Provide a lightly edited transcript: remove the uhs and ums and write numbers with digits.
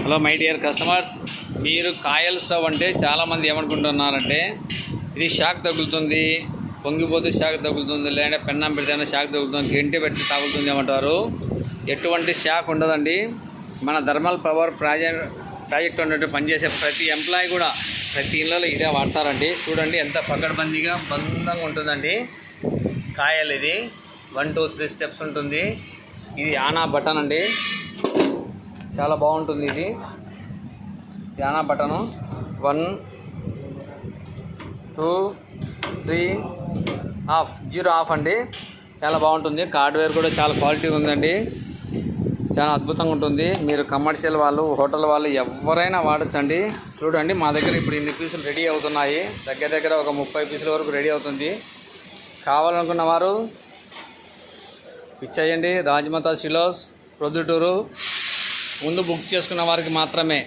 Hello my dear customers, మీరు కాయల్ stove అంటే చాలామంది ఏమనుకుంటున్నారంటే ఇది షాక్ తగులుతుంది, పొంగిపోతే షాక్ తగులుతుంది, లేదంటే పెన్నం పెడితేనే షాక్ తగులుతుంది, గంటె పెట్టి తగులుతుంది ఏమంటారు. ఎటువంటి షాక్ ఉండదండి. మన థర్మల్ పవర్ ప్రాజెక్ట్ ఉన్నట్టు పనిచేసే ప్రతి ఎంప్లాయీ కూడా ప్రతి ఇళ్ళలో ఇదే వాడతారండి. చూడండి ఎంత పకడ్బందీగా బంధంగా ఉంటుందండి. కాయల్ ఇది 1 2 3 స్టెప్స్ ఉంటుంది. ఇది ఆనా బటన్ అండి, చాలా బాగుంటుంది. ఇది ఆనా బటను 1 2 3 ఆఫ్, 0 ఆఫ్ అండి. చాలా బాగుంటుంది. హార్డ్వేర్ కూడా చాలా క్వాలిటీ ఉందండి, చాలా అద్భుతంగా ఉంటుంది. మీరు కమర్షియల్ వాళ్ళు, హోటల్ వాళ్ళు ఎవరైనా వాడచ్చండి. చూడండి మా దగ్గర ఇప్పుడు ఇన్ని పీసులు రెడీ అవుతున్నాయి. దగ్గర దగ్గర ఒక 30 పీసుల వరకు రెడీ అవుతుంది. కావాలనుకున్న వారు ఇచ్చేయండి. రాజమాత సిలోస్ ప్రొద్దుటూరు. ముందు బుక్ చేసుకున్న వారికి మాత్రమే.